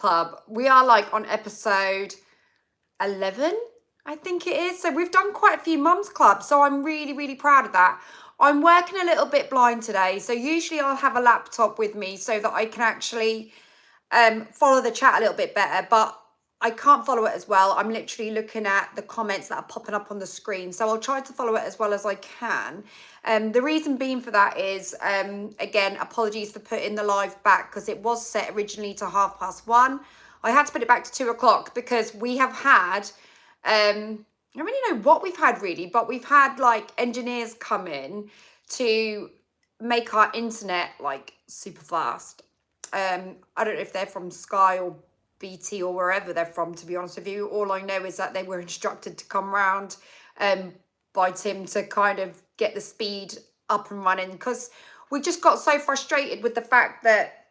Club. We are like on episode 11, I think it is. So we've done quite a few mums clubs. So I'm really, really proud of that. I'm working a little bit blind today. So usually I'll have a laptop with me so that I can actually follow the chat a little bit better, but I can't follow it as well. I'm literally looking at the comments that are popping up on the screen. So I'll try to follow it as well as I can. The reason being for that is, again, apologies for putting the live back because it was set originally to 1:30. I had to put it back to 2 o'clock because we have had, I don't really know what we've had really, but we've had like engineers come in to make our internet like super fast. I don't know if they're from Sky or BT or wherever they're from, to be honest with you. All I know is that they were instructed to come round by Tim to kind of get the speed up and running, because we just got so frustrated with the fact that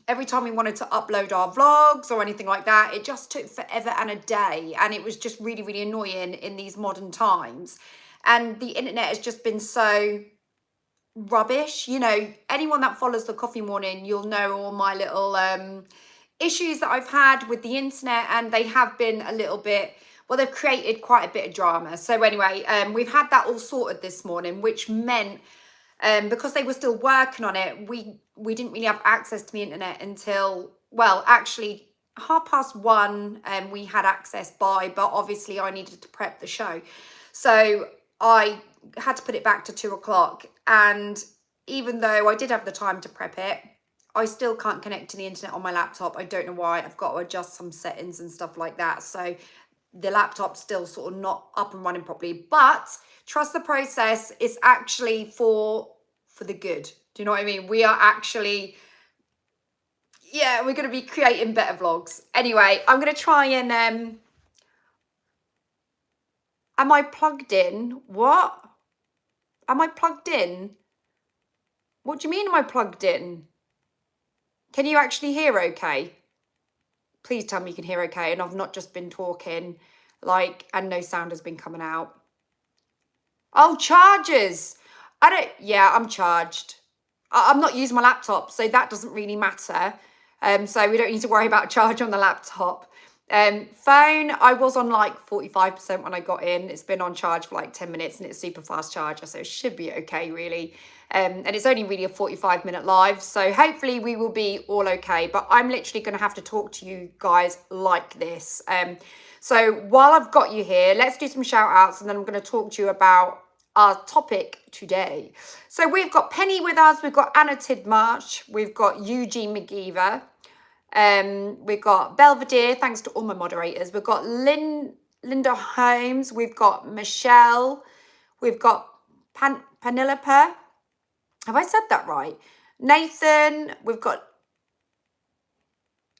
every time we wanted to upload our vlogs or anything like that, it just took forever and a day, and it was just really, really annoying in these modern times. And the internet has just been so rubbish. You know, anyone that follows the Coffee Morning, you'll know all my little issues that I've had with the internet, and they have been a little bit, well, they've created quite a bit of drama. So anyway, we've had that all sorted this morning, which meant because they were still working on it, we didn't really have access to the internet until, well, actually 1:30 we had access by, but obviously I needed to prep the show. So I had to put it back to 2 o'clock. And even though I did have the time to prep it, I still can't connect to the internet on my laptop. I don't know why. I've got to adjust some settings and stuff like that. So the laptop's still sort of not up and running properly. But trust the process. It's actually for the good. Do you know what I mean? We are actually, yeah, we're going to be creating better vlogs. Anyway, I'm going to try and, am I plugged in? What? Am I plugged in? What do you mean am I plugged in? Can you actually hear okay? Please tell me you can hear okay and I've not just been talking like, and no sound has been coming out. Oh, chargers. Yeah, I'm charged. I'm not using my laptop, so that doesn't really matter. So we don't need to worry about charge on the laptop. Phone, I was on like 45% when I got in. It's been on charge for like 10 minutes and it's super fast charger, so it should be okay really. And it's only really a 45-minute live, so hopefully we will be all okay. But I'm literally going to have to talk to you guys like this. So while I've got you here, let's do some shout outs and then I'm going to talk to you about our topic today. So we've got Penny with us, we've got Anna Tidmarsh, we've got Eugene McGeever, we've got Belvedere, thanks to all my moderators, we've got Linda Holmes, we've got Michelle, we've got Penelope, have I said that right? Nathan, we've got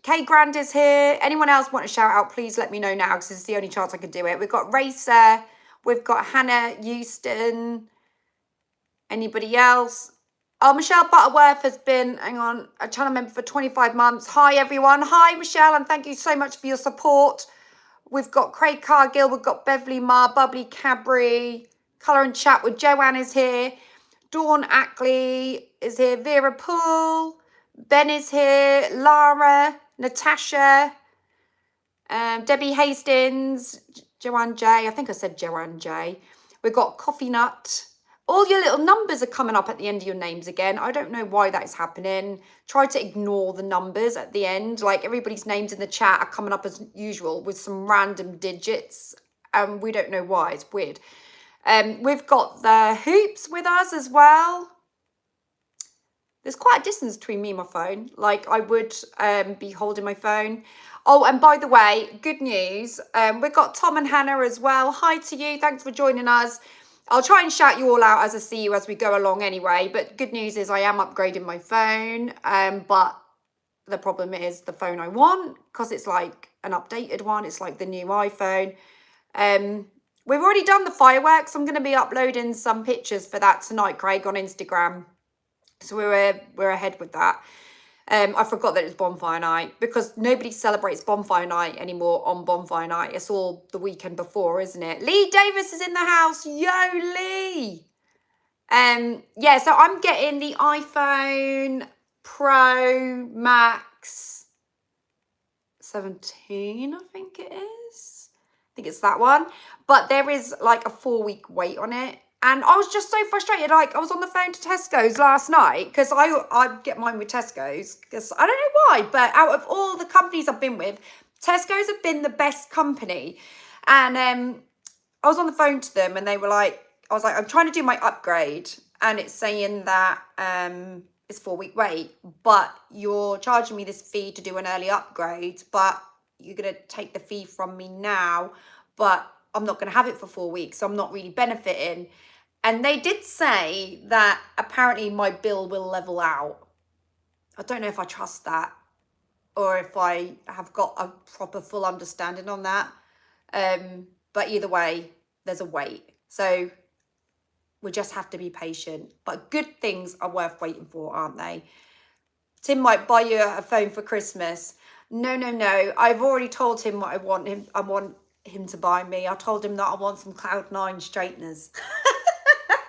Kay Grand is here. Anyone else want a shout out, please let me know now because this is the only chance I can do it. We've got Racer, we've got Hannah Houston. Anybody else? Oh, Michelle Butterworth has been, hang on, a channel member for 25 months. Hi, everyone. Hi, Michelle, and thank you so much for your support. We've got Craig Cargill, we've got Beverly Marr, Bubbly Cadbury, Colour and Chat with Joanne is here. Dawn Ackley is here. Vera Poole, Ben is here. Lara, Natasha, Debbie Hastings, Joanne J. I think I said Joanne J. We've got Coffee Nut. All your little numbers are coming up at the end of your names again. I don't know why that is happening. Try to ignore the numbers at the end. Like everybody's names in the chat are coming up as usual with some random digits. We don't know why. It's weird. We've got the Hoops with us as well. There's quite a distance between me and my phone. Like I would be holding my phone. Oh, and by the way, good news. We've got Tom and Hannah as well. Hi to you. Thanks for joining us. I'll try and shout you all out as I see you as we go along anyway. But good news is I am upgrading my phone. But the problem is the phone I want, because it's like an updated one. It's like the new iPhone. We've already done the fireworks. I'm going to be uploading some pictures for that tonight, Craig, on Instagram. So we're ahead with that. I forgot that it's bonfire night because nobody celebrates bonfire night anymore on bonfire night. It's all the weekend before, isn't it? Lee Davis is in the house. Yo, Lee. Yeah, so I'm getting the iPhone Pro Max 17, I think it is. I think it's that one. But there is like a 4-week wait on it. And I was just so frustrated. Like, I was on the phone to Tesco's last night because I get mine with Tesco's because I don't know why, but out of all the companies I've been with, Tesco's have been the best company. And I was on the phone to them and they were like, I was like, I'm trying to do my upgrade and it's saying that it's 4-week wait, but you're charging me this fee to do an early upgrade, but you're going to take the fee from me now, but I'm not going to have it for 4 weeks, so I'm not really benefiting. And they did say that apparently my bill will level out. I don't know if I trust that or if I have got a proper full understanding on that. But either way, there's a wait. So we just have to be patient. But good things are worth waiting for, aren't they? Tim might buy you a phone for Christmas. No. I've already told him what I want him to buy me. I told him that I want some Cloud9 straighteners.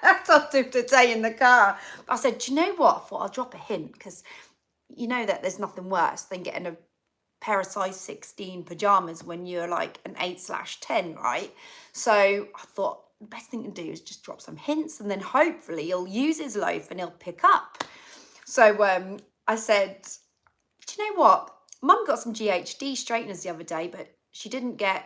I told him today in the car. I said, do you know what? I thought I'll drop a hint because you know that there's nothing worse than getting a pair of size 16 pajamas when you're like an 8/10, right? So I thought the best thing to do is just drop some hints and then hopefully he'll use his loaf and he'll pick up. So I said, do you know what? Mum got some GHD straighteners the other day, but she didn't get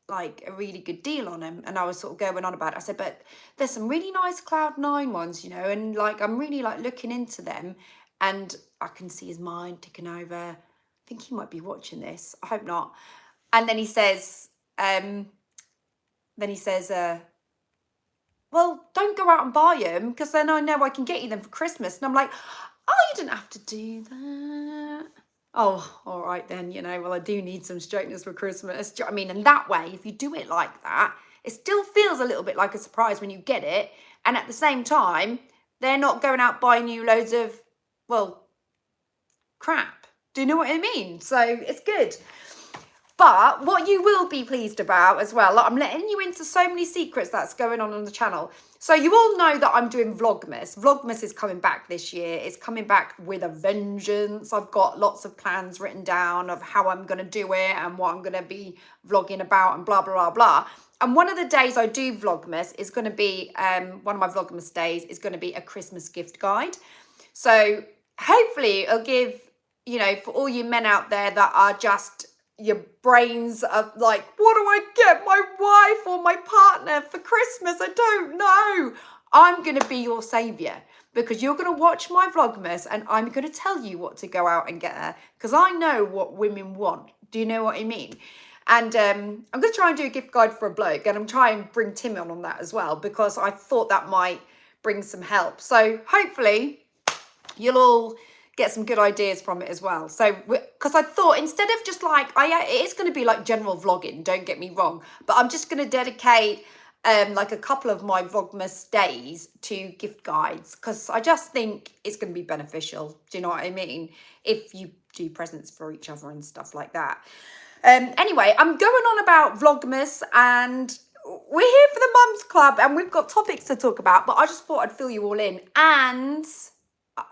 like a really good deal on them. And I was sort of going on about it. I said, but there's some really nice Cloud9 ones, you know, and like I'm really like looking into them. And I can see his mind ticking over. I think he might be watching this. I hope not. And then he says, well, don't go out and buy them because then I know I can get you them for Christmas. And I'm like, oh, you didn't have to do that. Oh, all right then, you know, well, I do need some straighteners for Christmas. Do you know what I mean? And that way, if you do it like that, it still feels a little bit like a surprise when you get it. And at the same time, they're not going out buying you loads of, well, crap. Do you know what I mean? So it's good. But what you will be pleased about as well, like I'm letting you into so many secrets that's going on the channel. So you all know that I'm doing Vlogmas. Vlogmas is coming back this year. It's coming back with a vengeance. I've got lots of plans written down of how I'm going to do it and what I'm going to be vlogging about and blah, blah, blah, blah. And one of the days I do Vlogmas is going to be, one of my Vlogmas days is going to be a Christmas gift guide. So hopefully it'll give, you know, for all you men out there that are just, your brains are like, what do I get my wife or my partner for Christmas? I don't know. I'm going to be your saviour because you're going to watch my Vlogmas and I'm going to tell you what to go out and get her because I know what women want. Do you know what I mean? And I'm going to try and do a gift guide for a bloke and I'm trying to bring Tim on that as well because I thought that might bring some help. So hopefully you'll all get some good ideas from it as well. So, because I thought instead of just like, it is going to be like general vlogging, don't get me wrong, but I'm just going to dedicate like a couple of my Vlogmas days to gift guides because I just think it's going to be beneficial. Do you know what I mean? If you do presents for each other and stuff like that. Anyway, I'm going on about Vlogmas and we're here for the Mums Club and we've got topics to talk about, but I just thought I'd fill you all in and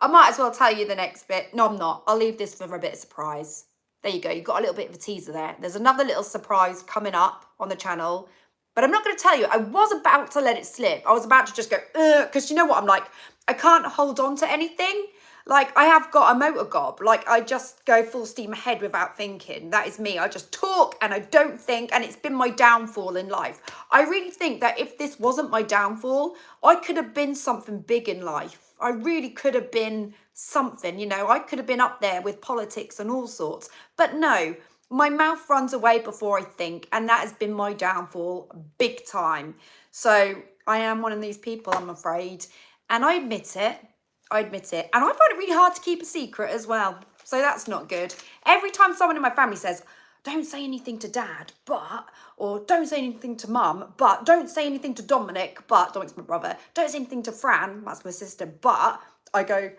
I might as well tell you the next bit. No, I'm not. I'll leave this for a bit of surprise. There you go. You've got a little bit of a teaser there. There's another little surprise coming up on the channel, but I'm not going to tell you. I was about to let it slip. I was about to just go, because you know what I'm like? I can't hold on to anything. Like, I have got a motor gob. Like, I just go full steam ahead without thinking. That is me. I just talk and I don't think, and it's been my downfall in life. I really think that if this wasn't my downfall, I could have been something big in life. I really could have been something, you know, I could have been up there with politics and all sorts. But no, my mouth runs away before I think, and that has been my downfall big time. So I am one of these people, I'm afraid. And I admit it. And I find it really hard to keep a secret as well. So that's not good. Every time someone in my family says, don't say anything to dad, but, or don't say anything to mum, but don't say anything to Dominic, but, Dominic's my brother, don't say anything to Fran, that's my sister, but, I go,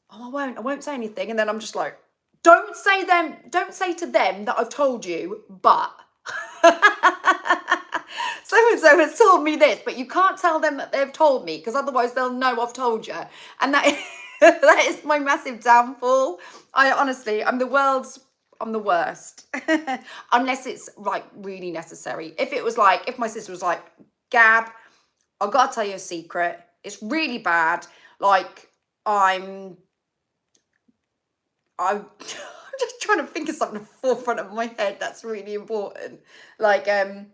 oh, I won't say anything. And then I'm just like, don't say to them that I've told you, but. So-and-so has told me this, but you can't tell them that they've told me because otherwise they'll know I've told you. And that is my massive downfall. I'm the world's I'm the worst. Unless it's like really necessary. If it was like, if my sister was like, Gab, I've got to tell you a secret. It's really bad. Like, I'm just trying to think of something at the forefront of my head that's really important. Like, oh,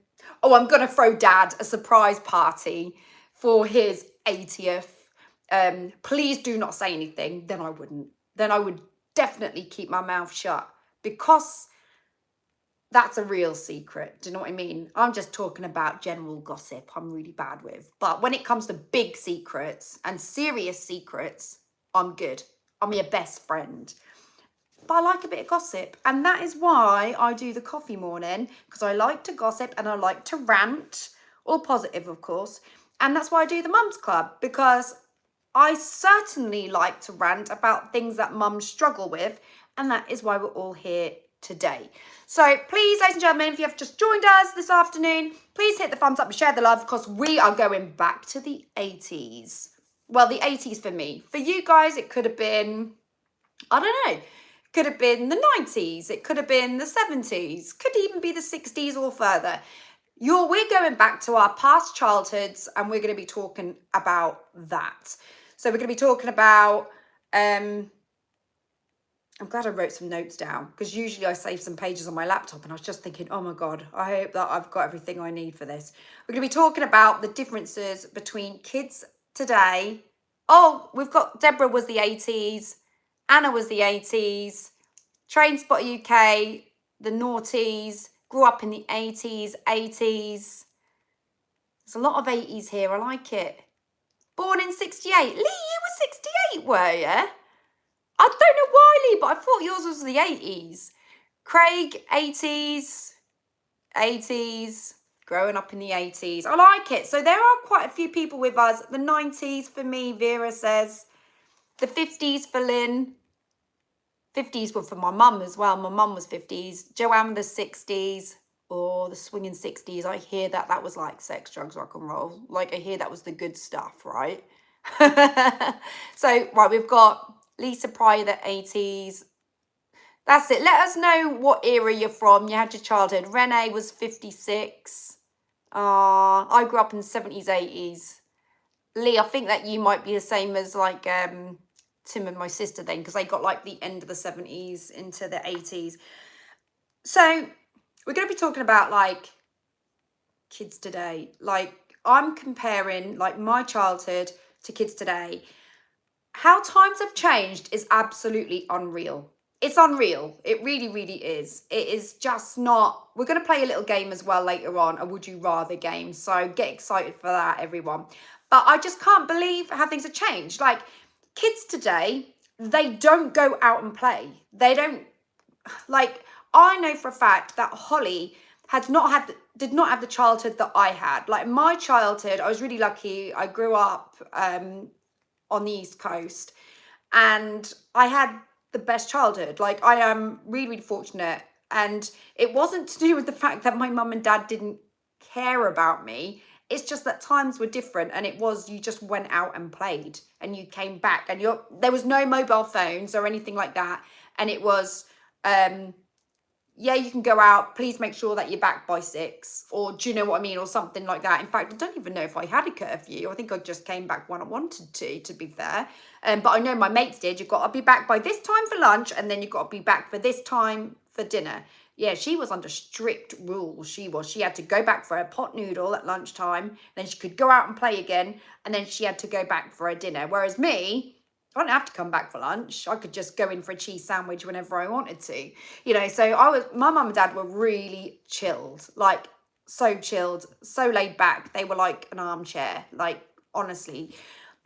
I'm going to throw Dad a surprise party for his 80th. Please do not say anything. Then I wouldn't. Then I would definitely keep my mouth shut, because that's a real secret. Do you know what I mean? I'm just talking about general gossip I'm really bad with. But when it comes to big secrets and serious secrets, I'm good. I'm your best friend. But I like a bit of gossip, and that is why I do the coffee morning, because I like to gossip and I like to rant, all positive of course, and that's why I do the Mums Club, because I certainly like to rant about things that mums struggle with, and that is why we're all here today. So please, ladies and gentlemen, if you have just joined us this afternoon, please hit the thumbs up and share the love, because we are going back to the 80s. Well, the 80s for me. For you guys, it could have been, I don't know, could have been the 90s, it could have been the 70s, could even be the 60s or further. We're going back to our past childhoods, and we're going to be talking about that. So we're going to be talking about, I'm glad I wrote some notes down, because usually I save some pages on my laptop, and I was just thinking, oh my God, I hope that I've got everything I need for this. We're going to be talking about the differences between kids today. Oh, we've got Deborah was the 80s. Anna was the 80s, Trainspot UK, the noughties, grew up in the 80s. There's a lot of 80s here, I like it. Born in 68. Lee, you were 68, were you? I don't know why, Lee, but I thought yours was the 80s. Craig, 80s, growing up in the 80s. I like it. So there are quite a few people with us. The 90s for me, Vera says. The 50s for Lynn. 50s were for my mum as well. My mum was 50s. Joanne, the 60s. Or the swinging 60s. I hear that was like sex, drugs, rock and roll. Like, I hear that was the good stuff, right? So, right, we've got Lisa Pryor, the 80s. That's it. Let us know what era you're from. You had your childhood. Renee was 56. I grew up in the 70s, 80s. Lee, I think that you might be the same as like Tim and my sister then, because they got like the end of the 70s into the 80s. So we're going to be talking about like kids today. Like, I'm comparing like my childhood to kids today. How times have changed is absolutely unreal. It's unreal. It really, really is. It is just not. We're going to play a little game as well later on, a would you rather game. So get excited for that, everyone. But I just can't believe how things have changed. Like, kids today, they don't go out and play. They don't, like, I know for a fact that Holly did not have the childhood that I had. Like, my childhood, I was really lucky. I grew up on the East Coast, and I had the best childhood. Like, I am really, really fortunate. And it wasn't to do with the fact that my mum and dad didn't care about me. It's just that times were different, and it was, you just went out and played, and you came back, and there was no mobile phones or anything like that. And it was, yeah, you can go out, please make sure that you're back by 6, or do you know what I mean, or something like that. In fact, I don't even know if I had a curfew. I think I just came back when I wanted to be fair. But I know my mates did. You've got to be back by this time for lunch, and then you've got to be back for this time for dinner. Yeah, she was under strict rules. She had to go back for a pot noodle at lunchtime, then she could go out and play again, and then she had to go back for a dinner. Whereas me, I didn't have to come back for lunch. I could just go in for a cheese sandwich whenever I wanted to. You know, so my mum and dad were really chilled, like so chilled, so laid back. They were like an armchair, like, honestly.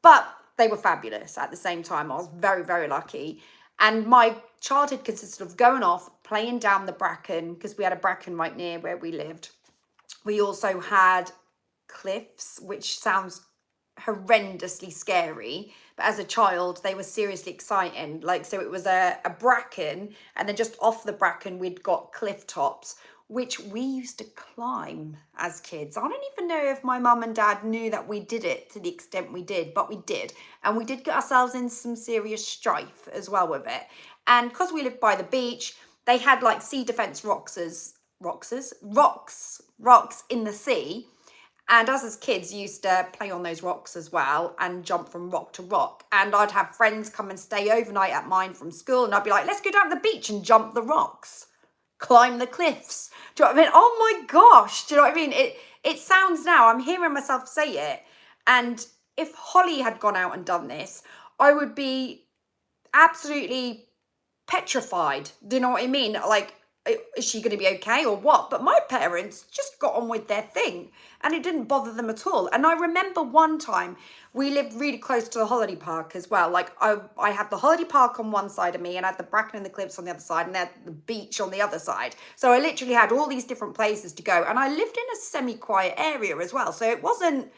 But they were fabulous at the same time. I was very, very lucky. And my childhood consisted of going off, playing down the bracken, because we had a bracken right near where we lived. We also had cliffs, which sounds horrendously scary, but as a child they were seriously exciting. Like, so it was a bracken, and then just off the bracken we'd got cliff tops, which we used to climb as kids. I don't even know if my mum and dad knew that we did it to the extent we did, but we did. And we did get ourselves in some serious strife as well with it. And because we lived by the beach, they had like sea defense rocks in the sea. And us as kids used to play on those rocks as well and jump from rock to rock. And I'd have friends come and stay overnight at mine from school. And I'd be like, let's go down to the beach and jump the rocks, climb the cliffs. Do you know what I mean? Oh my gosh. Do you know what I mean? It sounds now, I'm hearing myself say it. And if Holly had gone out and done this, I would be absolutely petrified. Do you know what I mean? Like, is she going to be okay or what? But my parents just got on with their thing and it didn't bother them at all. And I remember one time we lived really close to the holiday park as well. Like I had the holiday park on one side of me and I had the Bracken and the Cliffs on the other side and I had the beach on the other side. So I literally had all these different places to go. And I lived in a semi-quiet area as well. So it wasn't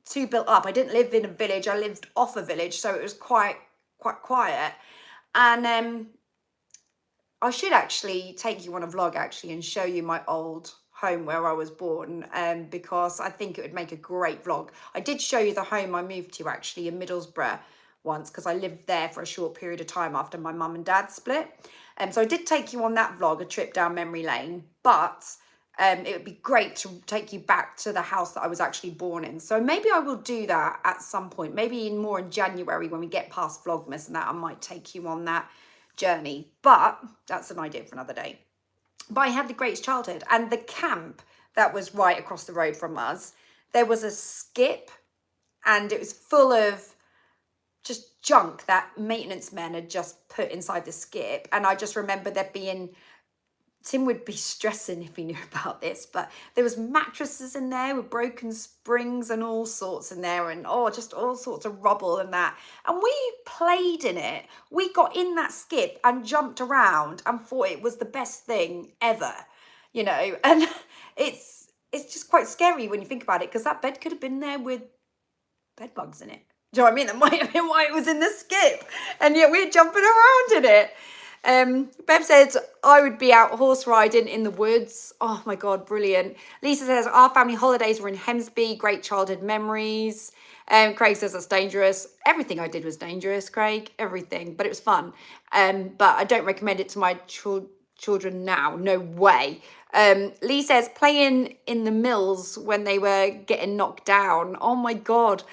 too built up. I didn't live in a village. I lived off a village. So it was quite quiet. And I should actually take you on a vlog actually and show you my old home where I was born, because I think it would make a great vlog. I did show you the home I moved to actually in Middlesbrough once because I lived there for a short period of time after my mum and dad split. So I did take you on that vlog, a trip down memory lane, but it would be great to take you back to the house that I was actually born in. So maybe I will do that at some point, maybe more in January when we get past Vlogmas and that, I might take you on that journey, but that's an idea for another day. But I had the greatest childhood, and the camp that was right across the road from us, there was a skip and it was full of just junk that maintenance men had just put inside the skip. And I just remember there being, Tim would be stressing if he knew about this, but there was mattresses in there with broken springs and all sorts in there, and just all sorts of rubble and that. And we played in it. We got in that skip and jumped around and thought it was the best thing ever, you know. And it's just quite scary when you think about it, because that bed could have been there with bed bugs in it. Do you know what I mean? That might have been why it was in the skip, and yet we're jumping around in it. Bev says, I would be out horse riding in the woods. Oh my God, brilliant. Lisa says, our family holidays were in Hemsby, great childhood memories. Craig says that's dangerous. Everything I did was dangerous, Craig, everything, but it was fun. But I don't recommend it to my children now, no way. Lee says, playing in the mills when they were getting knocked down. Oh my God.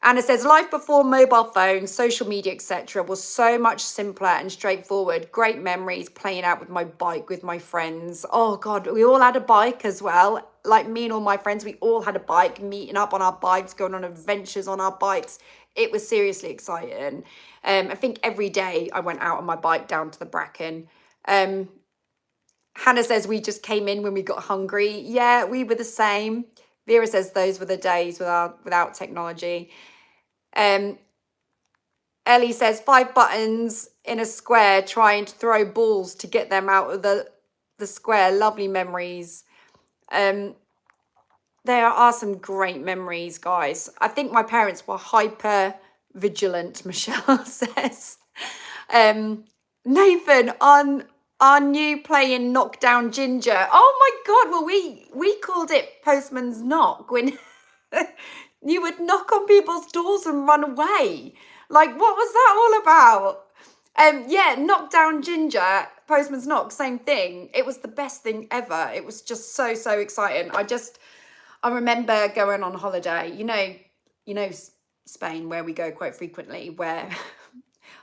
Anna says, life before mobile phones, social media, etc. was so much simpler and straightforward. Great memories playing out with my bike with my friends. Oh God, we all had a bike as well. Like me and all my friends, we all had a bike, meeting up on our bikes, going on adventures on our bikes. It was seriously exciting. I think every day I went out on my bike down to the Bracken. Hannah says, we just came in when we got hungry. Yeah, we were the same. Vera says those were the days without technology. Ellie says 5 buttons in a square trying to throw balls to get them out of the square. Lovely memories. There are some great memories, guys. I think my parents were hyper vigilant, Michelle says. Nathan, on you playing Knockdown Ginger. Oh my God, well, we called it Postman's Knock when you would knock on people's doors and run away. Like, what was that all about? Yeah, Knockdown Ginger, Postman's Knock, same thing. It was the best thing ever. It was just so exciting. I remember going on holiday, you know, Spain, where we go quite frequently, where,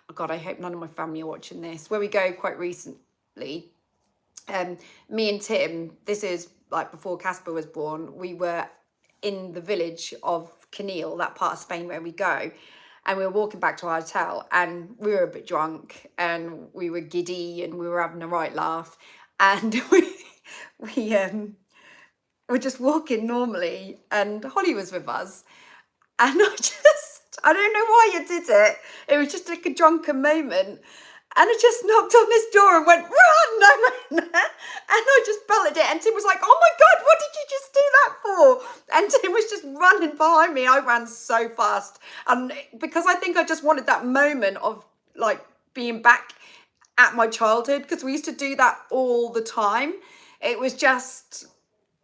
oh God, I hope none of my family are watching this, where we go quite recently. Me and Tim, this is like before Casper was born, we were in the village of Canil, that part of Spain where we go, and we were walking back to our hotel and we were a bit drunk and we were giddy and we were having a right laugh, and we were just walking normally and Holly was with us, and I don't know why you did it. It was just like a drunken moment. And I just knocked on this door and went, run! I ran there, and I just belted it. And Tim was like, oh my God, what did you just do that for? And Tim was just running behind me. I ran so fast. And because I think I just wanted that moment of like being back at my childhood, because we used to do that all the time. It was just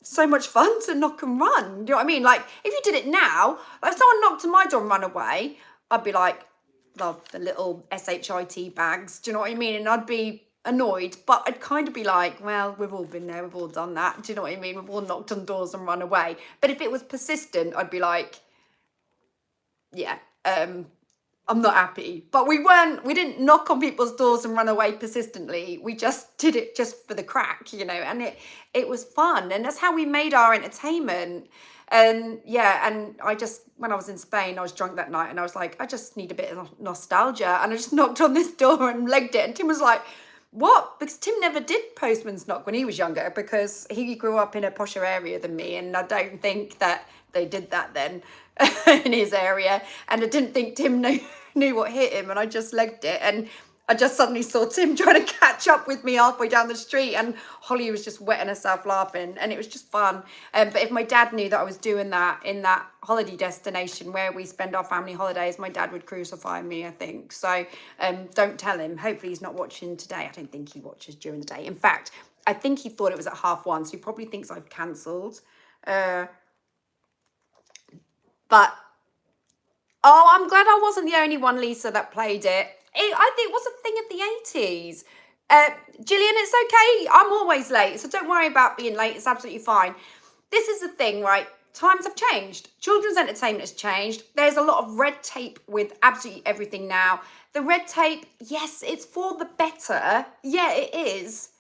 so much fun to knock and run. Do you know what I mean? Like, if you did it now, like if someone knocked on my door and ran away, I'd be like, love the little SHIT bags. Do you know what I mean? And I'd be annoyed, but I'd kind of be like, well, we've all been there, we've all done that. Do you know what I mean? We've all knocked on doors and run away. But if it was persistent, I'd be like, yeah, I'm not happy. But we didn't knock on people's doors and run away persistently. We just did it just for the crack, you know, and it was fun. And that's how we made our entertainment. And yeah, and when I was in Spain, I was drunk that night and I was like, I just need a bit of nostalgia. And I just knocked on this door and legged it. And Tim was like, what? Because Tim never did postman's knock when he was younger, because he grew up in a posher area than me, and I don't think that they did that then in his area. And I didn't think Tim knew what hit him, and I just legged it, and I just suddenly saw Tim trying to catch up with me halfway down the street, and Holly was just wetting herself laughing, and it was just fun. But if my dad knew that I was doing that in that holiday destination where we spend our family holidays, my dad would crucify me, I think. So don't tell him. Hopefully he's not watching today. I don't think he watches during the day. In fact, I think he thought it was at 1:30, so he probably thinks I've cancelled. But oh, I'm glad I wasn't the only one, Lisa, that played it. I think it was a thing of the 80s. Gillian, it's okay. I'm always late, so don't worry about being late. It's absolutely fine. This is the thing, right? Times have changed. Children's entertainment has changed. There's a lot of red tape with absolutely everything now. The red tape, yes, it's for the better. Yeah, it is.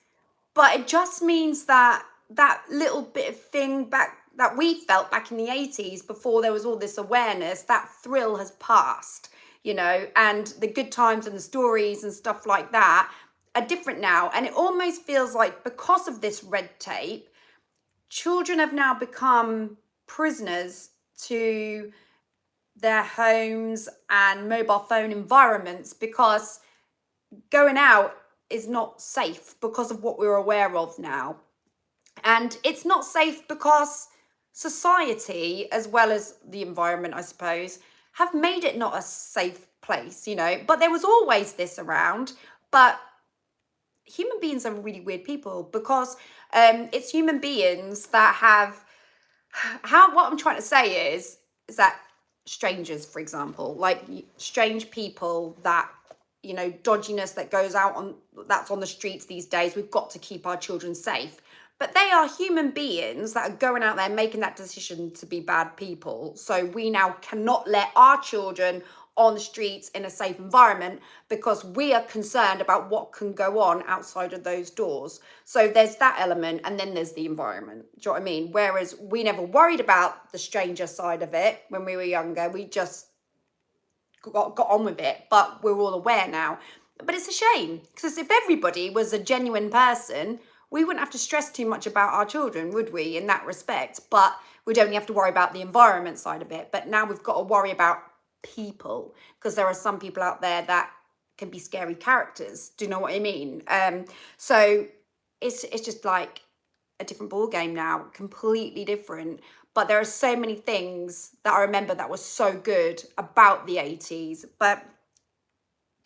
But it just means that that little bit of thing back that we felt back in the 80s, before there was all this awareness, that thrill has passed, you know, and the good times and the stories and stuff like that are different now. And it almost feels like, because of this red tape, children have now become prisoners to their homes and mobile phone environments, because going out is not safe because of what we're aware of now. And it's not safe because society, as well as the environment, I suppose, have made it not a safe place, you know. But there was always this around. But human beings are really weird people, because it's human beings that have, what I'm trying to say is that strangers, for example, like strange people that, you know, dodginess that goes out on, that's on the streets these days. We've got to keep our children safe. But they are human beings that are going out there making that decision to be bad people. So we now cannot let our children on the streets in a safe environment, because we are concerned about what can go on outside of those doors. So there's that element, and then there's the environment. Do you know what I mean? Whereas we never worried about the stranger side of it when we were younger. We just got on with it, but we're all aware now. But it's a shame, because if everybody was a genuine person, we wouldn't have to stress too much about our children, would we, in that respect? But we'd only have to worry about the environment side of it. But now we've got to worry about people, because there are some people out there that can be scary characters. Do you know what I mean? So it's just like a different ball game now, completely different. But there are so many things that I remember that was so good about the 80s. But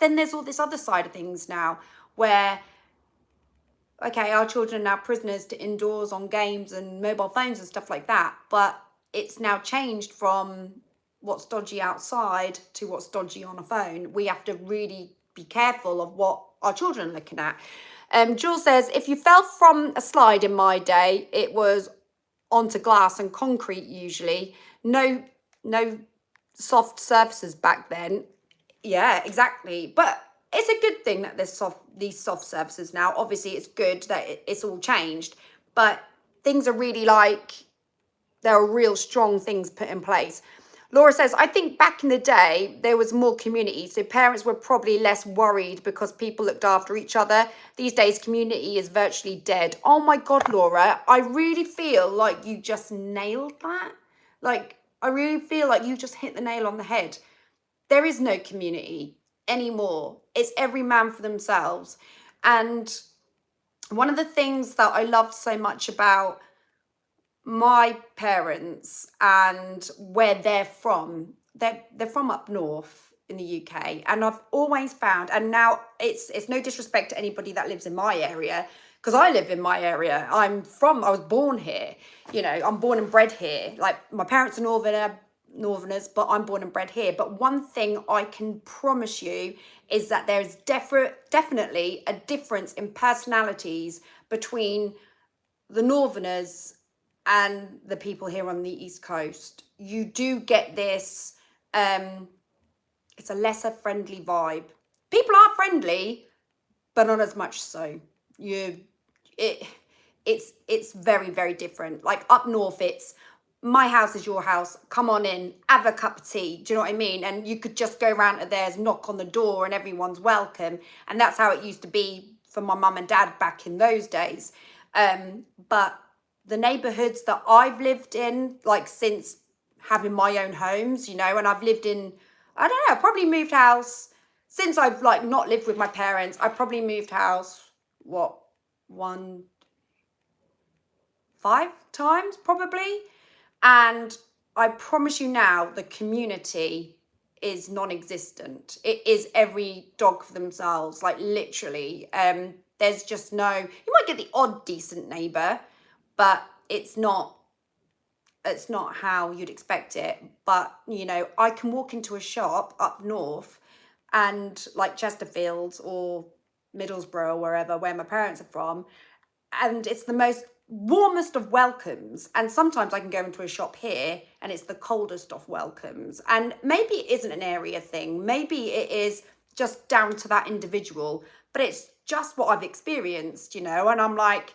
then there's all this other side of things now where, okay, our children are now prisoners to indoors on games and mobile phones and stuff like that. But it's now changed from what's dodgy outside to what's dodgy on a phone. We have to really be careful of what our children are looking at. Jules says, if you fell from a slide in my day, it was onto glass and concrete usually. No soft surfaces back then. Yeah, exactly. But it's a good thing that there's these soft surfaces now. Obviously, it's good that it's all changed, but things are really like, there are real strong things put in place. Laura says, I think back in the day, there was more community, so parents were probably less worried because people looked after each other. These days, community is virtually dead. Oh my God, Laura, I really feel like you just nailed that. Like, I really feel like you just hit the nail on the head. There is no community anymore. It's every man for themselves. And one of the things that I loved so much about my parents and where they're from up north in the UK, and I've always found, and now it's no disrespect to anybody that lives in my area, because I live in my area. I was born here, you know, I'm born and bred here. Like, my parents are northerner, Northerners, but I'm born and bred here. But one thing I can promise you is that there's definitely a difference in personalities between the Northerners and the people here on the East Coast. You do get this, it's a lesser friendly vibe. People are friendly, but not as much so. It's very, very different. Like up north, it's my house is your house. Come on in, have a cup of tea. Do you know what I mean? And you could just go round to theirs, knock on the door, and everyone's welcome. And that's how it used to be for my mum and dad back in those days. But the neighborhoods that I've lived in, like since having my own homes, you know, and I've lived in, I don't know, I probably moved house since I've like not lived with my parents. I probably moved house, what, 5 times probably. And I promise you now, the community is non-existent. It is every dog for themselves, like literally. There's just no, you might get the odd decent neighbor, but it's not how you'd expect it. But, you know, I can walk into a shop up north and like Chesterfield or Middlesbrough or wherever, where my parents are from, and it's the most warmest of welcomes. And sometimes I can go into a shop here and it's the coldest of welcomes. And maybe it isn't an area thing. Maybe it is just down to that individual, but it's just what I've experienced, you know. And I'm like,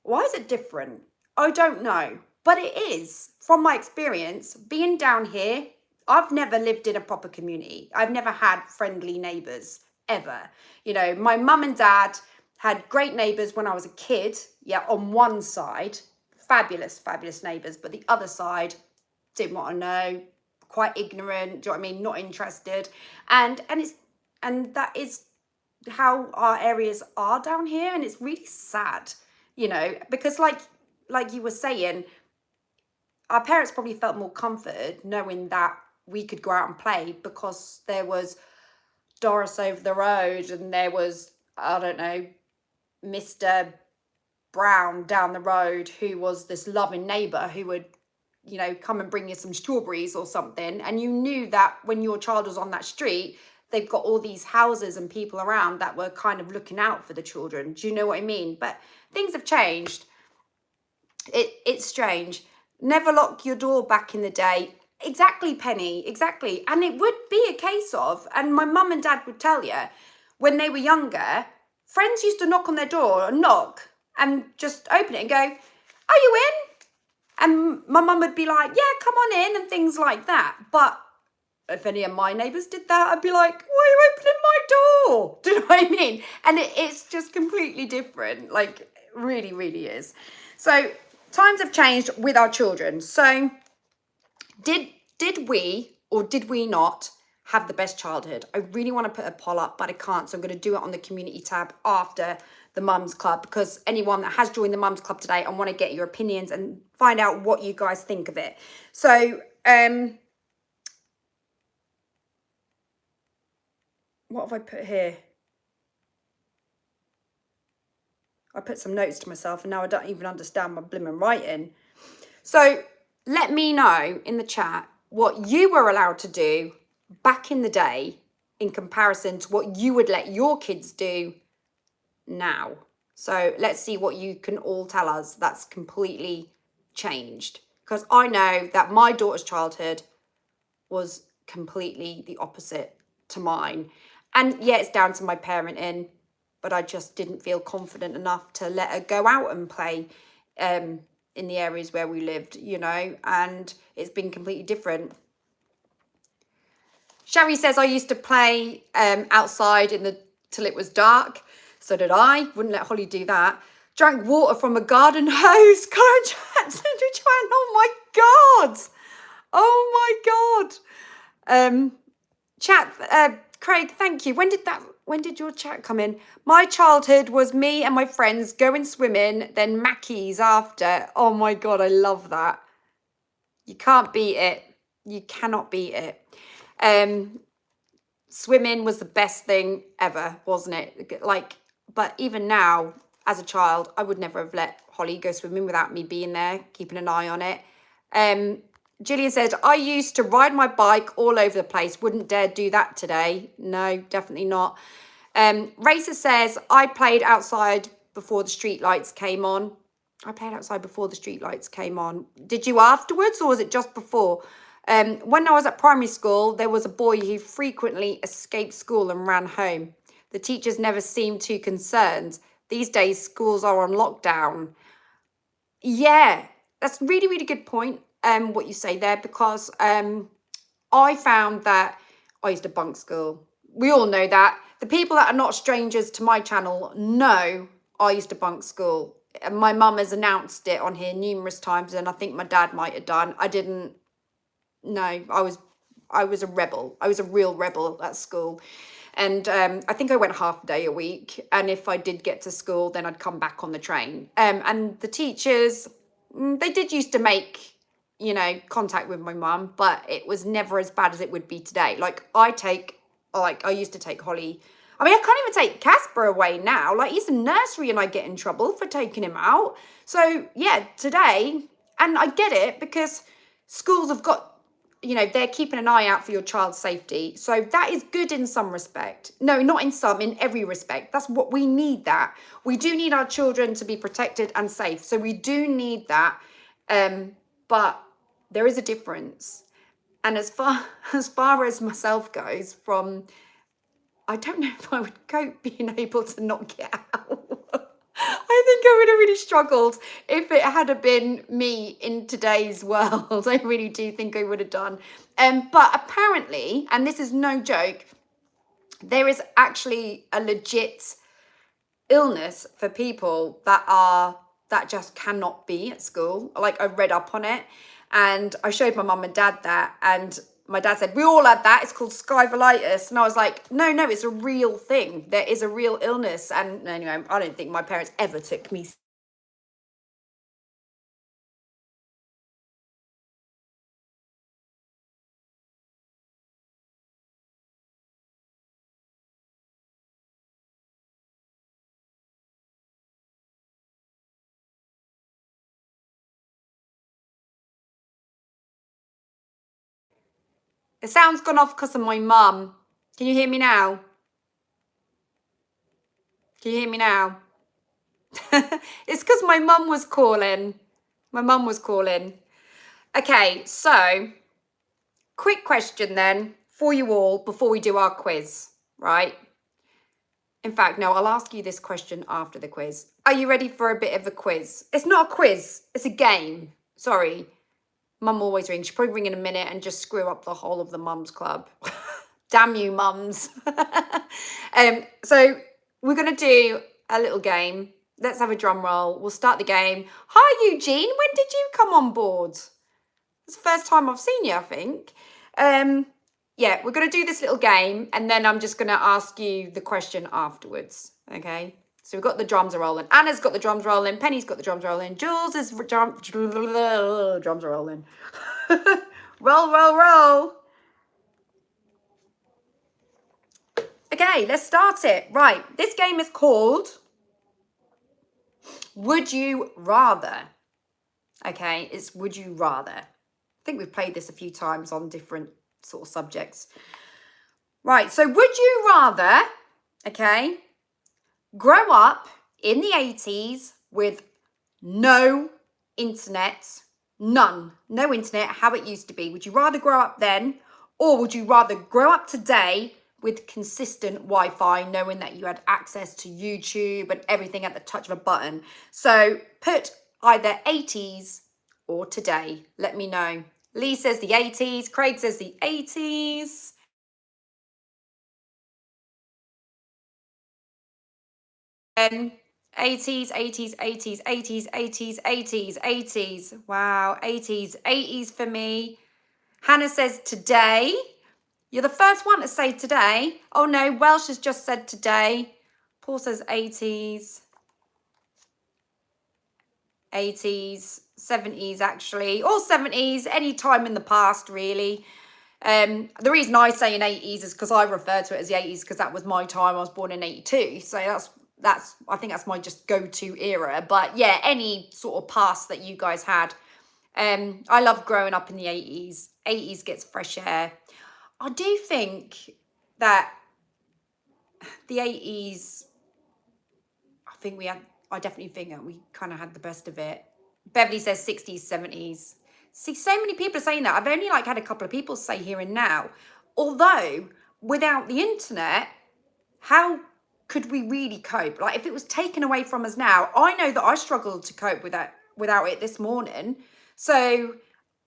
why is it different? I don't know, but it is. From my experience being down here, I've never lived in a proper community. I've never had friendly neighbours ever. You know, my mum and dad had great neighbours when I was a kid. Yeah, on one side, fabulous, fabulous neighbours, but the other side didn't want to know, quite ignorant. Do you know what I mean? Not interested, and that is how our areas are down here, and it's really sad, you know, because like you were saying, our parents probably felt more comforted knowing that we could go out and play because there was Doris over the road and there was, I don't know, Mr. Brown down the road, who was this loving neighbour who would, you know, come and bring you some strawberries or something. And you knew that when your child was on that street, they've got all these houses and people around that were kind of looking out for the children. Do you know what I mean? But things have changed. It's strange. Never lock your door back in the day. Exactly, Penny, exactly. And it would be a case of, and my mum and dad would tell you, when they were younger, friends used to knock on their door and just open it and go, are you in? And my mum would be like, yeah, come on in, and things like that. But if any of my neighbours did that, I'd be like, why are you opening my door? Do you know what I mean? And it's just completely different. Like, really, really is. So times have changed with our children. So did we or did we not have the best childhood? I really want to put a poll up, but I can't. So I'm going to do it on the community tab after the Mums Club, because anyone that has joined the Mums Club today, I want to get your opinions and find out what you guys think of it. So, what have I put here? I put some notes to myself and now I don't even understand my blimmin' writing. So let me know in the chat what you were allowed to do back in the day in comparison to what you would let your kids do now. So let's see what you can all tell us that's completely changed. Because I know that my daughter's childhood was completely the opposite to mine. And yeah, it's down to my parenting, but I just didn't feel confident enough to let her go out and play in the areas where we lived, you know, and it's been completely different. Sherry says, I used to play outside till it was dark. So did I. Wouldn't let Holly do that. Drank water from a garden hose. Oh my God. Oh my God. Craig, thank you. When did your chat come in? My childhood was me and my friends going swimming, then Mackey's after. Oh my God, I love that. You can't beat it. You cannot beat it. Swimming was the best thing ever, wasn't it? Like, but even now, as a child, I would never have let Holly go swimming without me being there, keeping an eye on it. Gillian said, I used to ride my bike all over the place. Wouldn't dare do that today. No, definitely not. Racer says, I played outside before the street lights came on. I played outside before the street lights came on. Did you afterwards or was it just before? When I was at primary school, there was a boy who frequently escaped school and ran home. The teachers never seemed too concerned. These days, schools are on lockdown. Yeah, that's really, really good point, what you say there, because I found that I used to bunk school. We all know that. The people that are not strangers to my channel know I used to bunk school. And my mum has announced it on here numerous times, and I think my dad might have done. I didn't. No, I was a rebel. I was a real rebel at school. And I think I went half a day a week. And if I did get to school, then I'd come back on the train. And the teachers, they did used to make, you know, contact with my mum, but it was never as bad as it would be today. Like I used to take Holly. I mean, I can't even take Casper away now. Like he's in nursery and I get in trouble for taking him out. So yeah, today, and I get it because schools have got, you know, they're keeping an eye out for your child's safety. So that is good in some respect. No, not in some, in every respect. That's what we need that. We do need our children to be protected and safe. So we do need that. But there is a difference. And as far as myself goes, from, I don't know if I would cope being able to not get out. I think I would have really struggled if it had been me in today's world. I really do think I would have done. But apparently, and this is no joke, there is actually a legit illness for people that just cannot be at school. Like I read up on it and I showed my mum and dad that, and my dad said, we all had that. It's called skyvalitis. And I was like, no, it's a real thing. There is a real illness. And anyway, I don't think my parents ever took me. The sound's gone off because of my mum. Can you hear me now? Can you hear me now? It's because my mum was calling. My mum was calling. Okay, so quick question then for you all before we do our quiz, right? In fact, no, I'll ask you this question after the quiz. Are you ready for a bit of a quiz? It's not a quiz, it's a game. Sorry. Mum always rings. She'll probably ring in a minute and just screw up the whole of the mums club. Damn you, mums. So we're going to do a little game. Let's have a drum roll. We'll start the game. Hi, Eugene. When did you come on board? It's the first time I've seen you, I think. Yeah, we're going to do this little game and then I'm just going to ask you the question afterwards. Okay? So we've got the drums are rolling. Anna's got the drums rolling. Penny's got the drums rolling. Jules is drums are rolling. Roll, roll, roll. Okay, let's start it. Right, this game is called Would You Rather? Okay, it's Would You Rather. I think we've played this a few times on different sort of subjects. Right, so would you rather, okay, grow up in the 80s with no internet, no internet, how it used to be? Would you rather grow up then, or would you rather grow up today with consistent Wi-Fi, knowing that you had access to YouTube and everything at the touch of a button? So put either 80s or today. Let me know. Lee says the 80s. Craig says the 80s. And 80s, 80s, 80s, 80s, 80s, 80s, 80s. Wow, 80s. 80s for me. Hannah says today. You're the first one to say today. Oh no, Welsh has just said today. Paul says 80s. 80s, 70s actually, or 70s, any time in the past really. The reason I say in 80s is because I refer to it as the 80s because that was my time. I was born in 82, so I think that's my just go-to era. But yeah, any sort of past that you guys had, I love growing up in the 80s. 80s gets fresh air. I do think that the 80s, I definitely think that we kind of had the best of it. Beverly says 60s, 70s. See, so many people are saying that. I've only had a couple of people say here and now. Although, without the internet, how could we really cope? Like, if it was taken away from us now, I know that I struggled to cope without it this morning. So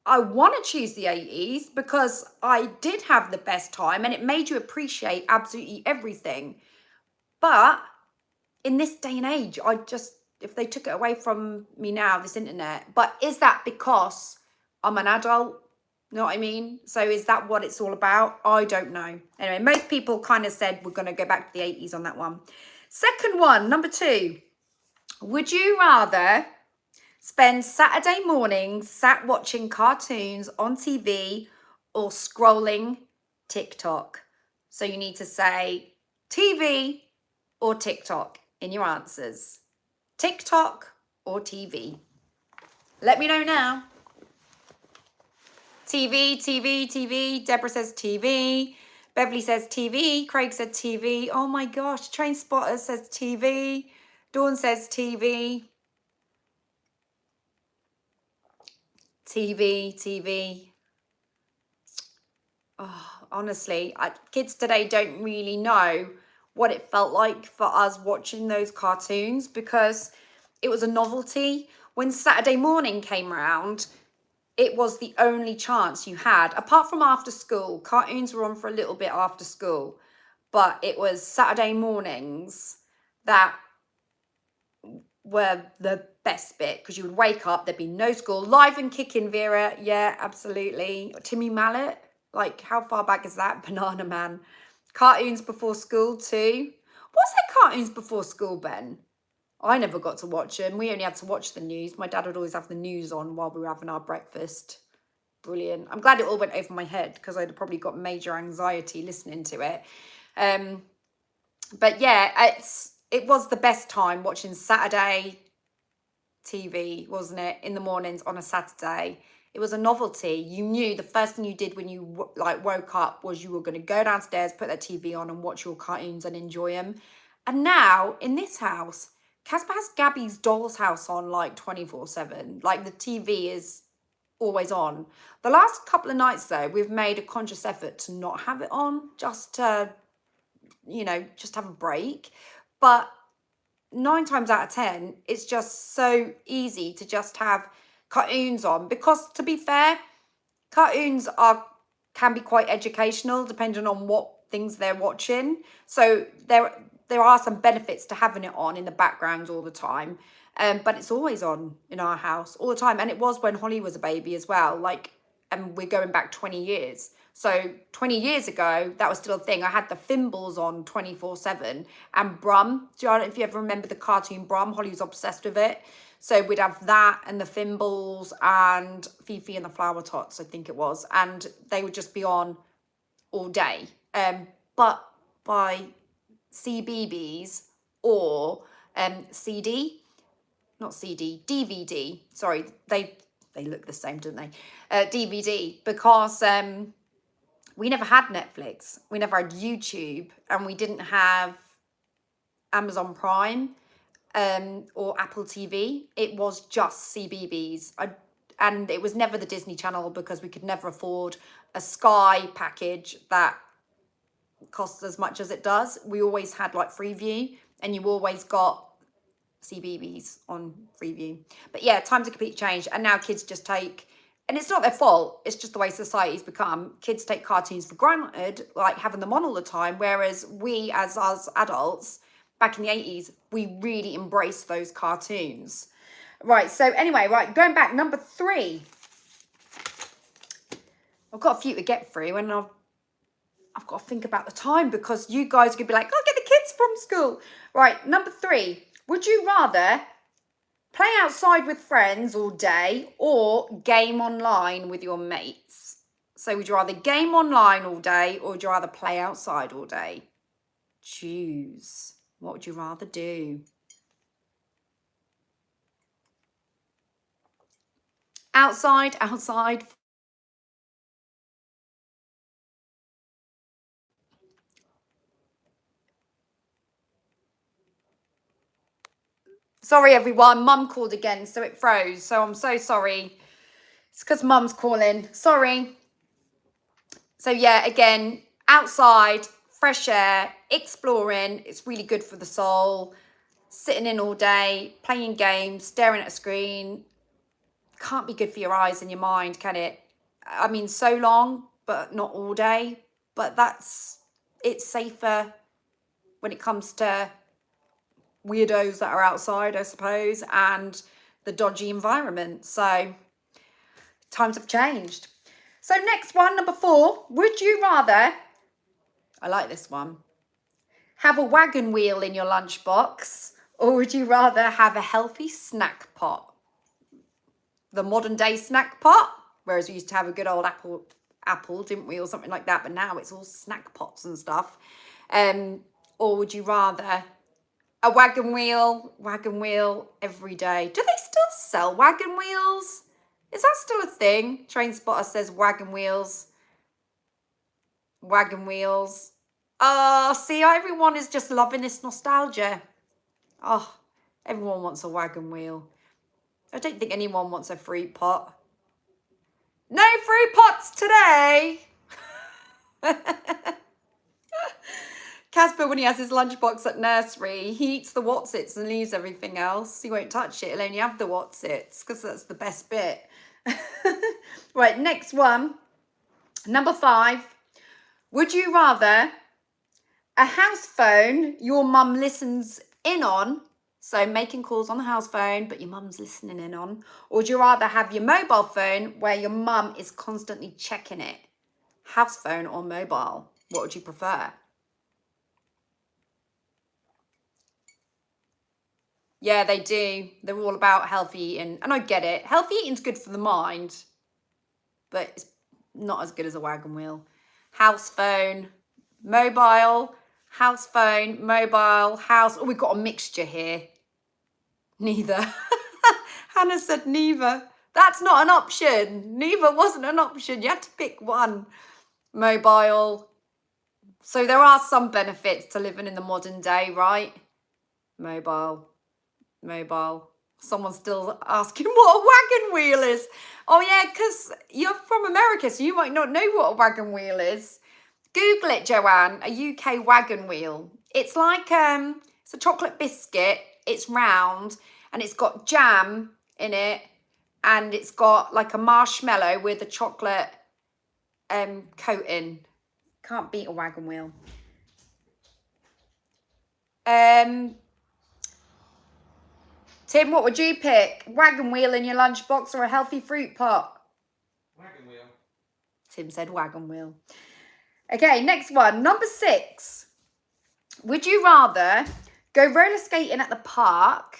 I want to choose the 80s because I did have the best time and it made you appreciate absolutely everything. But in this day and age, if they took it away from me now, this internet, but is that because I'm an adult? You know what I mean? So is that what it's all about? I don't know. Anyway, most people kind of said we're going to go back to the 80s on that one. Second one, number 2. Would you rather spend Saturday mornings sat watching cartoons on TV or scrolling TikTok? So you need to say TV or TikTok in your answers. TikTok or TV? Let me know now. TV, TV, TV. Deborah says TV. Beverly says TV. Craig said TV. Oh my gosh. Train Spotter says TV. Dawn says TV. TV, TV. Oh, honestly, kids today don't really know what it felt like for us watching those cartoons because it was a novelty. When Saturday morning came around, it was the only chance you had, apart from after school. Cartoons were on for a little bit after school, but it was Saturday mornings that were the best bit because you would wake up, there'd be no school. Live and Kicking, Vera. Yeah, absolutely. Timmy Mallet. Like, how far back is that? Banana Man. Cartoons before school too. What's that cartoons before school, Ben? I never got to watch them. We only had to watch the news. My dad would always have the news on while we were having our breakfast. Brilliant. I'm glad it all went over my head because I'd probably got major anxiety listening to it. But yeah, it was the best time watching Saturday TV, wasn't it? In the mornings on a Saturday. It was a novelty. You knew the first thing you did when you woke up was you were going to go downstairs, put that TV on and watch your cartoons and enjoy them. And now in this house, Casper has Gabby's doll's house on like 24/7. Like the TV is always on. The last couple of nights though, we've made a conscious effort to not have it on, just to, just have a break. But 9 times out of 10, it's just so easy to just have cartoons on because, to be fair, cartoons can be quite educational depending on what things they're watching. So there are some benefits to having it on in the background all the time. But it's always on in our house all the time. And it was when Holly was a baby as well. And we're going back 20 years. So 20 years ago, that was still a thing. I had the Fimbles on 24/7 and Brum. Do you know if you ever remember the cartoon Brum? Holly was obsessed with it. So we'd have that and the Fimbles and Fifi and the Flower Tots, I think it was. And they would just be on all day. But by CBeebies or DVD. Sorry, they look the same, don't they? DVD, because we never had Netflix, we never had YouTube, and we didn't have Amazon Prime or Apple TV. It was just CBeebies. And it was never the Disney Channel because we could never afford a Sky package that costs as much as it does. We always had like Freeview, and you always got CBeebies on Freeview. But yeah, times have completely changed, and now kids just take, and it's not their fault, it's just the way society's become. Kids take cartoons for granted, like having them on all the time, whereas we as us adults back in the 80s, we really embraced those cartoons. Right, so anyway, going back, number 3. I've got a few to get through, and I've got to think about the time because you guys are going to be like, I'll get the kids from school. Right, number 3. Would you rather play outside with friends all day or game online with your mates? So would you rather game online all day or would you rather play outside all day? Choose. What would you rather do? Outside, outside. Sorry, everyone. Mum called again, so it froze. So I'm so sorry. It's because Mum's calling. Sorry. So yeah, again, outside, fresh air, exploring. It's really good for the soul. Sitting in all day, playing games, staring at a screen. Can't be good for your eyes and your mind, can it? I mean, so long, but not all day. But it's safer when it comes to weirdos that are outside, I suppose, and the dodgy environment. So times have changed. So next one, number 4, would you rather, I like this one, have a wagon wheel in your lunchbox, or would you rather have a healthy snack pot? The modern day snack pot, whereas we used to have a good old apple, didn't we, or something like that, but now it's all snack pots and stuff. Or would you rather a wagon wheel every day? Do they still sell wagon wheels? Is that still a thing? Train Spotter says wagon wheels. Wagon wheels. Oh, see, everyone is just loving this nostalgia. Oh, everyone wants a wagon wheel. I don't think anyone wants a fruit pot. No fruit pots today. Casper, when he has his lunchbox at nursery, he eats the Wotsits and leaves everything else. He won't touch it. He'll only have the Wotsits because that's the best bit. Right, next one. Number 5. Would you rather a house phone your mum listens in on, so making calls on the house phone, but your mum's listening in on, or would you rather have your mobile phone where your mum is constantly checking it? House phone or mobile? What would you prefer? Yeah, they do. They're all about healthy eating. And I get it. Healthy eating's good for the mind, but it's not as good as a wagon wheel. House phone, mobile, house phone, mobile, house. Oh, we've got a mixture here. Neither. Hannah said neither. That's not an option. Neither wasn't an option. You had to pick one. Mobile. So there are some benefits to living in the modern day, right? Mobile. Someone's still asking what a wagon wheel is. Oh yeah, because you're from America, so you might not know what a wagon wheel is. Google it, Joanne, a UK wagon wheel. It's like, it's a chocolate biscuit. It's round and it's got jam in it and it's got like a marshmallow with a chocolate coating. Can't beat a wagon wheel. Tim, what would you pick? Wagon wheel in your lunchbox or a healthy fruit pot? Wagon wheel. Tim said wagon wheel. Okay, next one. Number 6. Would you rather go roller skating at the park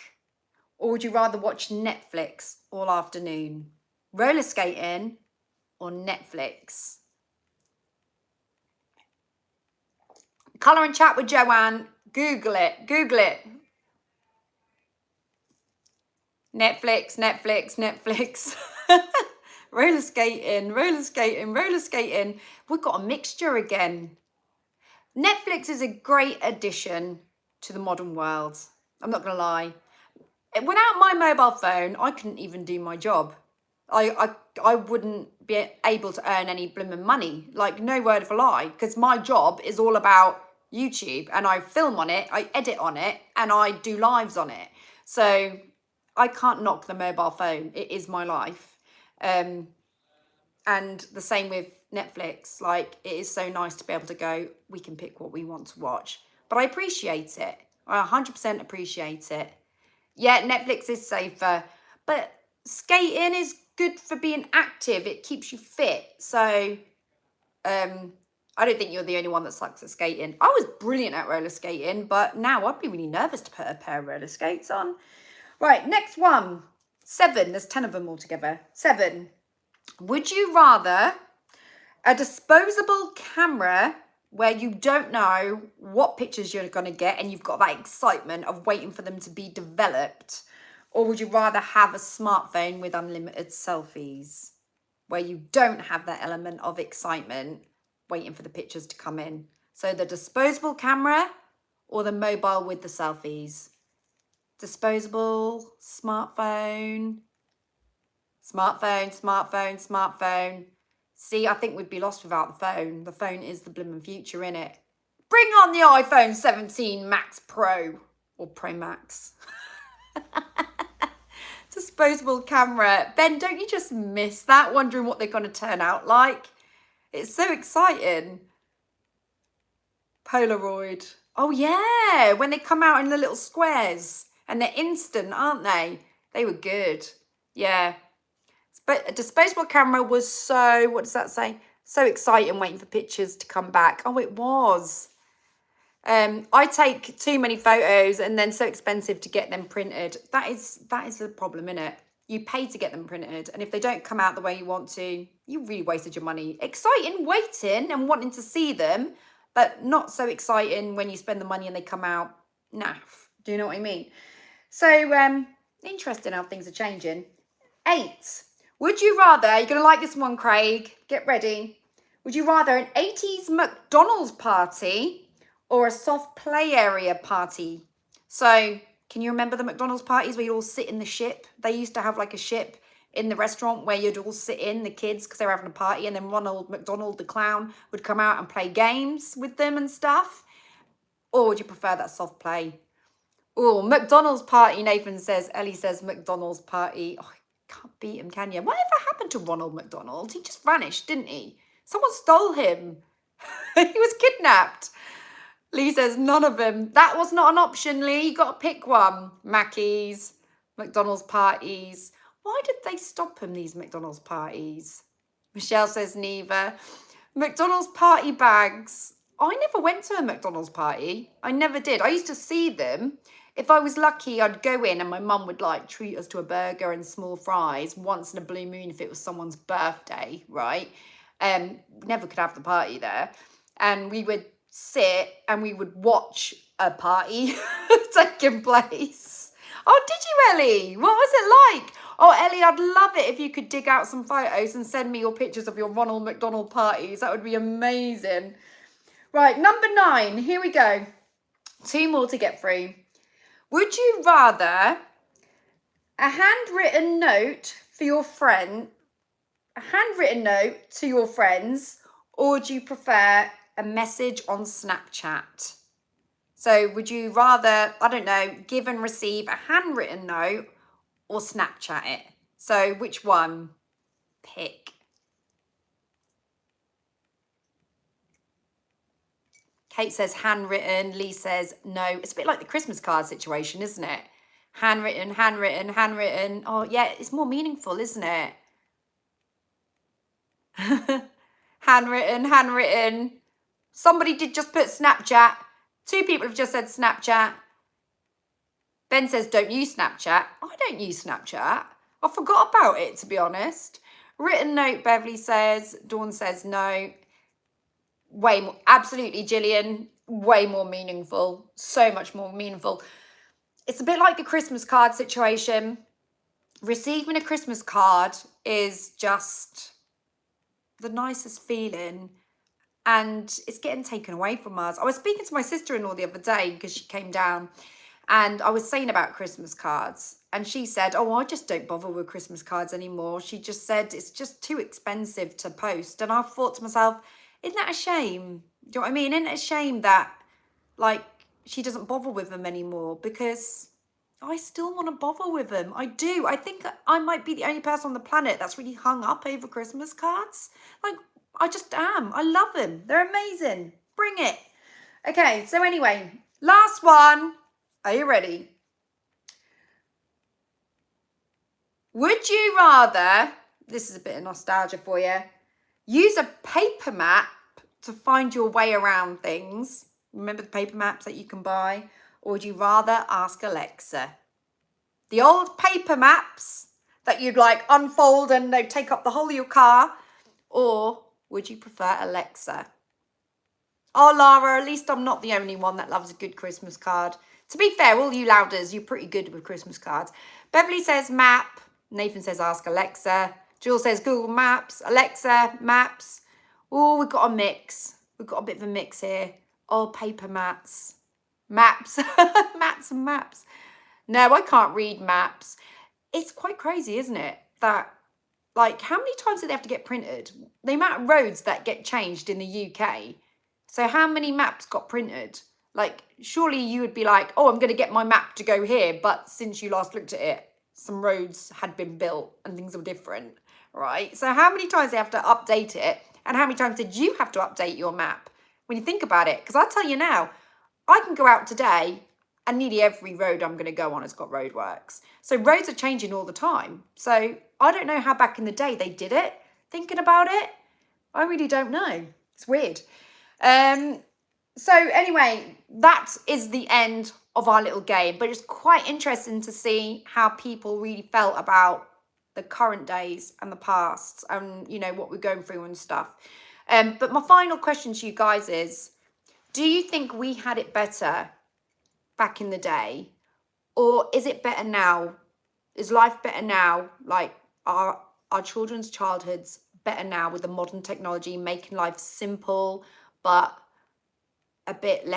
or would you rather watch Netflix all afternoon? Roller skating or Netflix? Colour and chat with Joanne. Google it. Google it. Netflix. Roller skating. We've got a mixture again. Netflix is a great addition to the modern world. I'm not going to lie. Without my mobile phone, I couldn't even do my job. I wouldn't be able to earn any blooming money. Like, no word of a lie. Because my job is all about YouTube. And I film on it, I edit on it, and I do lives on it. So I can't knock the mobile phone. It is my life. And the same with Netflix. Like, it is so nice to be able to go, we can pick what we want to watch. But I appreciate it. I 100% appreciate it. Yeah, Netflix is safer. But skating is good for being active. It keeps you fit. So I don't think you're the only one that sucks at skating. I was brilliant at roller skating, but now I'd be really nervous to put a pair of roller skates on. Right, next one. 7. There's 10 of them altogether. 7. Would you rather a disposable camera where you don't know what pictures you're going to get and you've got that excitement of waiting for them to be developed, Or would you rather have a smartphone with unlimited selfies, where you don't have that element of excitement waiting for the pictures to come in? So the disposable camera or the mobile with the selfies? Disposable, smartphone, smartphone, smartphone, smartphone. See, I think we'd be lost without the phone. The phone is the blimmin' future, innit? Bring on the iPhone 17 Max Pro or Pro Max. Disposable camera. Ben, don't you just miss that? Wondering what they're going to turn out like? It's so exciting. Polaroid. Oh, yeah. When they come out in the little squares. And they're instant, aren't they? They were good. Yeah. But a disposable camera was so, what does that say? So exciting waiting for pictures to come back. Oh, it was. I take too many photos and then so expensive to get them printed. That is the problem, innit? You pay to get them printed, and if they don't come out the way you want to, you really wasted your money. Exciting waiting and wanting to see them, but not so exciting when you spend the money and they come out naff. Do you know what I mean? So, interesting how things are changing. 8. Would you rather, you're going to like this one, Craig, get ready. Would you rather an 80s McDonald's party or a soft play area party? So, can you remember the McDonald's parties where you all sit in the ship? They used to have like a ship in the restaurant where you'd all sit in, the kids, because they were having a party, and then Ronald McDonald, the clown, would come out and play games with them and stuff. Or would you prefer that soft play? Oh, McDonald's party, Nathan says. Ellie says McDonald's party. Oh, can't beat him, can you? Whatever happened to Ronald McDonald? He just vanished, didn't he? Someone stole him. He was kidnapped. Lee says none of them. That was not an option, Lee. You got to pick one. Mackey's, McDonald's parties. Why did they stop him, these McDonald's parties? Michelle says neither. McDonald's party bags. I never went to a McDonald's party. I never did. I used to see them. If I was lucky, I'd go in and my mum would like treat us to a burger and small fries once in a blue moon if it was someone's birthday, right? Never could have the party there. And we would sit and we would watch a party taking place. Oh, did you, Ellie? What was it like? Oh, Ellie, I'd love it if you could dig out some photos and send me your pictures of your Ronald McDonald parties. That would be amazing. Right, number 9. Here we go. 2 more to get through. Would you rather a handwritten note for your friend, a handwritten note to your friends, or would you prefer a message on Snapchat? So would you rather, I don't know, give and receive a handwritten note or Snapchat it? So which one? Pick. Kate says handwritten. Lee says no. It's a bit like the Christmas card situation, isn't it? Handwritten, handwritten, handwritten. Oh, yeah, it's more meaningful, isn't it? Handwritten, handwritten. Somebody did just put Snapchat. 2 people have just said Snapchat. Ben says don't use Snapchat. I don't use Snapchat. I forgot about it, to be honest. Written note, Beverly says. Dawn says no. Way more, absolutely, Gillian, way more meaningful, so much more meaningful. It's a bit like the Christmas card situation. Receiving a Christmas card is just the nicest feeling, and it's getting taken away from us. I was speaking to my sister-in-law the other day because she came down, and I was saying about Christmas cards, and she said, oh, I just don't bother with Christmas cards anymore. She just said it's just too expensive to post. And I thought to myself, isn't that a shame? Do you know what I mean? Isn't it a shame that, like, she doesn't bother with them anymore? Because I still want to bother with them. I do. I think I might be the only person on the planet that's really hung up over Christmas cards. Like, I just am. I love them. They're amazing. Bring it. Okay, so anyway, last one. Are you ready? Would you rather, this is a bit of nostalgia for you, use a paper map to find your way around things? Remember the paper maps that you can buy? Or would you rather ask Alexa? The old paper maps that you'd like unfold and they'd take up the whole of your car? Or would you prefer Alexa? Oh, Lara, at least I'm not the only one that loves a good Christmas card. To be fair, all you louders, you're pretty good with Christmas cards. Beverly says map. Nathan says ask Alexa. Jules says Google Maps. Alexa, maps. Oh, we've got a mix. We've got a bit of a mix here. Oh, paper mats. Maps. Mats and maps. No, I can't read maps. It's quite crazy, isn't it? That, like, how many times do they have to get printed? The amount of roads that get changed in the UK. So how many maps got printed? Like, surely you would be like, oh, I'm going to get my map to go here. But since you last looked at it, some roads had been built and things were different, right? So how many times do they have to update it? And how many times did you have to update your map? When you think about it, because I'll tell you now, I can go out today and nearly every road I'm going to go on has got roadworks. So roads are changing all the time. So I don't know how back in the day they did it. Thinking about it, I really don't know. It's weird. So anyway, that is the end of our little game. But it's quite interesting to see how people really felt about the current days and the past and, you know, what we're going through and stuff. But my final question to you guys is, do you think we had it better back in the day, or is it better now? Is life better now? Like, our children's childhoods better now with the modern technology, making life simple, but a bit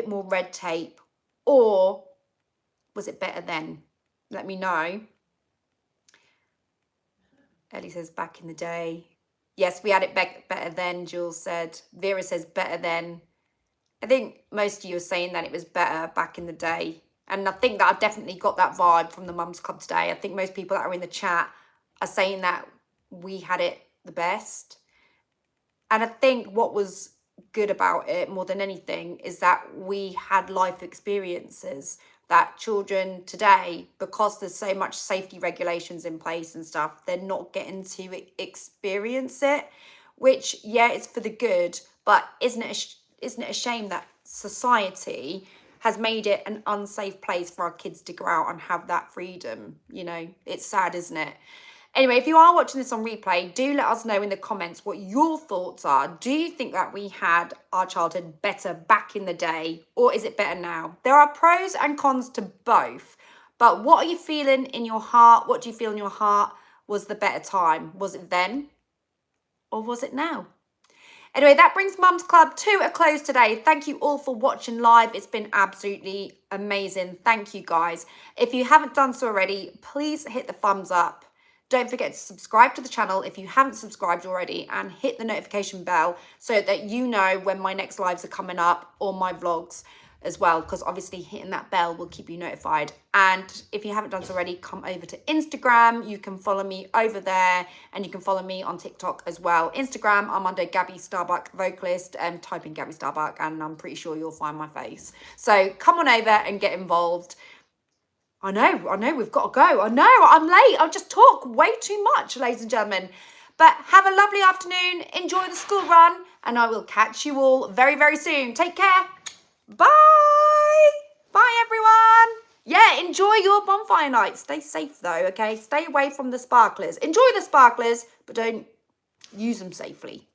more red tape? Or was it better then? Let me know. Ellie says back in the day. Yes, we had it better then, Jules said. Vera says better then. I think most of you are saying that it was better back in the day. And I think that I've definitely got that vibe from the Mums Club today. I think most people that are in the chat are saying that we had it the best. And I think what was good about it more than anything is that we had life experiences that children today, because there's so much safety regulations in place and stuff, they're not getting to experience it, which, yeah, it's for the good, but isn't it a shame that society has made it an unsafe place for our kids to go out and have that freedom? You know, it's sad, isn't it? Anyway, if you are watching this on replay, do let us know in the comments what your thoughts are. Do you think that we had our childhood better back in the day, or is it better now? There are pros and cons to both, but what are you feeling in your heart? What do you feel in your heart was the better time? Was it then, or was it now? Anyway, that brings Mums Club to a close today. Thank you all for watching live. It's been absolutely amazing. Thank you, guys. If you haven't done so already, please hit the thumbs up. Don't forget to subscribe to the channel if you haven't subscribed already, and hit the notification bell so that you know when my next lives are coming up, or my vlogs as well, because obviously hitting that bell will keep you notified. And if you haven't done so already, come over to Instagram. You can follow me over there, and you can follow me on TikTok as well. Instagram, I'm under Gabby Starbuck Vocalist, and type in Gabby Starbuck and I'm pretty sure you'll find my face. So come on over and get involved. I know, we've got to go. I know, I'm late. I just talk way too much, ladies and gentlemen. But have a lovely afternoon. Enjoy the school run, and I will catch you all very, very soon. Take care. Bye. Bye, everyone. Yeah, enjoy your bonfire night. Stay safe, though, okay? Stay away from the sparklers. Enjoy the sparklers, but don't use them safely.